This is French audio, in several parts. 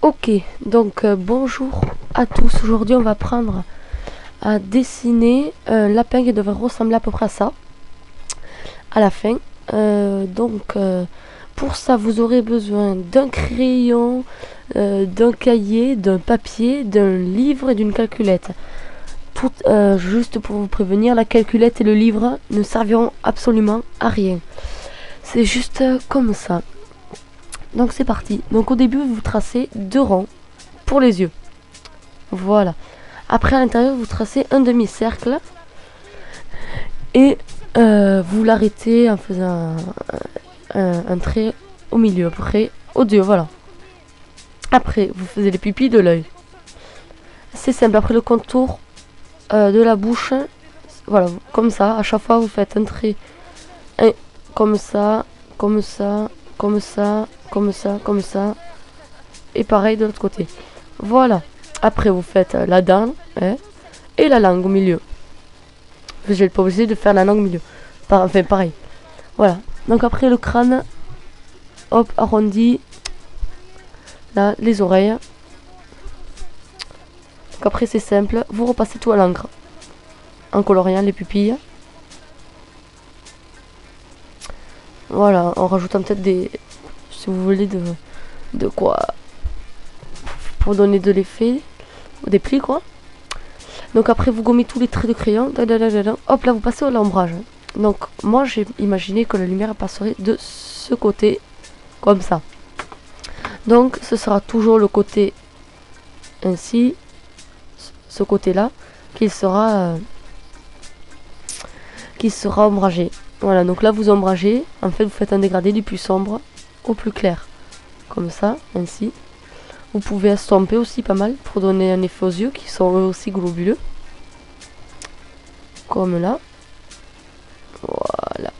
Ok, donc bonjour à tous. Aujourd'hui, on va apprendre à dessiner un lapin qui devrait ressembler à peu près à ça à la fin. Pour ça, vous aurez besoin d'un crayon, d'un cahier, d'un papier, d'un livre et d'une calculette. Juste pour vous prévenir, la calculette et le livre ne serviront absolument à rien. C'est juste comme ça. Donc c'est parti. Donc au début, vous tracez deux rangs pour les yeux. Voilà. Après, à l'intérieur, vous tracez un demi-cercle et vous l'arrêtez en faisant un trait au milieu, à peu près aux deux, voilà. Après, vous faisiez les pupilles de l'œil. C'est simple. Après le contour de la bouche, voilà, comme ça. À chaque fois, vous faites un trait comme ça, comme ça, comme ça, comme ça, comme ça. Et pareil de l'autre côté. Voilà. Après, vous faites la dent et la langue au milieu. Vous n'êtes pas obligé de faire la langue au milieu. Enfin, pareil. Voilà. Donc après le crâne, hop, arrondi. Là, les oreilles. Donc après c'est simple. Vous repassez tout à l'encre. En coloriant les pupilles. Voilà, en rajoutant peut-être des... Si vous voulez de quoi... Pour donner de l'effet. Des plis quoi. Donc après vous gommez tous les traits de crayon. Hop là vous passez au l'ombrage. Donc moi j'ai imaginé que la lumière passerait de ce côté. Comme ça. Donc ce sera toujours le côté ainsi. Ce côté là. Qui sera ombragé. Voilà, donc là vous ombragez. En fait vous faites un dégradé du plus sombre au plus clair. Comme ça, ainsi. Vous pouvez estomper aussi pas mal pour donner un effet aux yeux qui sont eux aussi globuleux. Comme là. Voilà.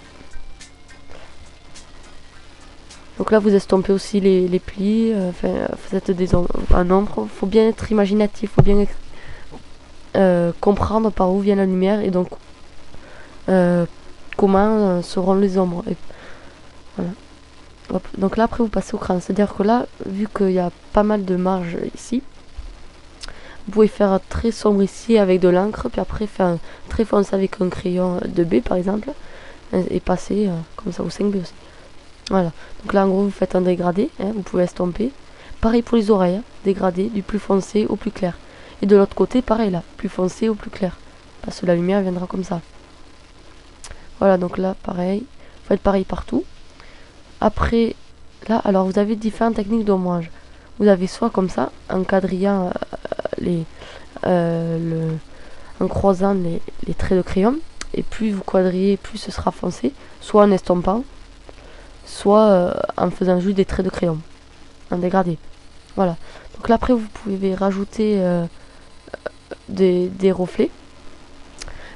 Donc là vous estompez aussi les plis. Enfin, vous êtes en ombre. Faut bien être imaginatif. Faut bien comprendre par où vient la lumière et donc comment seront les ombres. Et voilà. Hop. Donc là après vous passez au crâne. C'est-à-dire que là, vu qu'il y a pas mal de marge ici, vous pouvez faire très sombre ici avec de l'encre, puis après faire un très foncé avec un crayon de B par exemple, et passer comme ça au 5B aussi. Voilà. Donc là en gros vous faites un dégradé, vous pouvez estomper. Pareil pour les oreilles, dégradé du plus foncé au plus clair. Et de l'autre côté pareil là, plus foncé au plus clair. Parce que la lumière viendra comme ça. Voilà, donc là pareil, vous faites pareil partout. Après, là, alors vous avez différentes techniques d'ombrage. Vous avez soit comme ça, en quadrillant en croisant les traits de crayon, et plus vous quadrillez, plus ce sera foncé, soit en estompant, soit en faisant juste des traits de crayon, en dégradé. Voilà. Donc là après vous pouvez rajouter des reflets.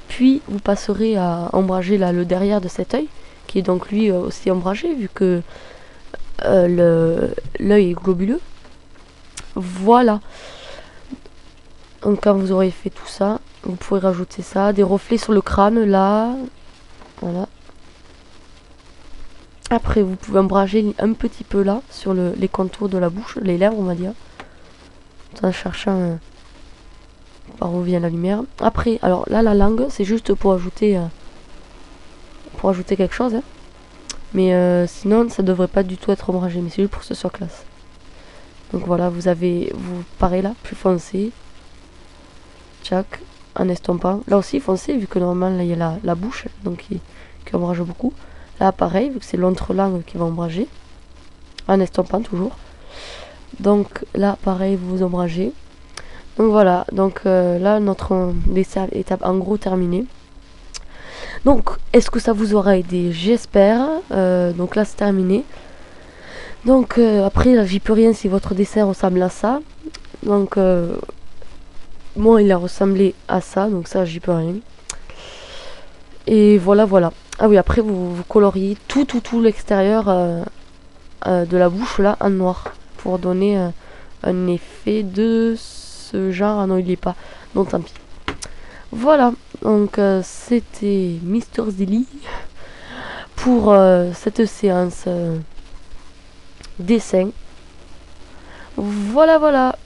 Puis vous passerez à ombrager là, le derrière de cet œil, qui est donc lui aussi ombragé, vu que l'œil est globuleux. Voilà. Donc quand vous aurez fait tout ça, vous pourrez rajouter ça, des reflets sur le crâne là. Voilà. Après vous pouvez ombrager un petit peu là, sur les contours de la bouche, les lèvres on va dire. En cherchant par où vient la lumière. Après, alors là la langue, c'est juste pour ajouter quelque chose. Mais sinon ça devrait pas du tout être ombragé, mais c'est juste pour que ce soit classe. Donc voilà, vous pareil là, plus foncé. Tchac, en estompant. Là aussi foncé, vu que normalement là il y a la bouche, donc qui ombrage beaucoup. Là pareil, vu que c'est l'entre-langue qui va ombrager. En estompant toujours. Donc là pareil, vous ombragez. Donc voilà, donc là notre dessin est en gros terminé. Donc est-ce que ça vous aura aidé? J'espère. Donc là c'est terminé. Donc après là j'y peux rien si votre dessin ressemble à ça. Donc moi il a ressemblé à ça, donc ça j'y peux rien. Et voilà. Ah oui, après vous coloriez tout l'extérieur de la bouche là en noir pour donner un effet de ce genre. Ah non, il n'y est pas, donc tant pis. Voilà, donc c'était Mister Zilly pour cette séance dessin. Voilà. Voilà, voilà.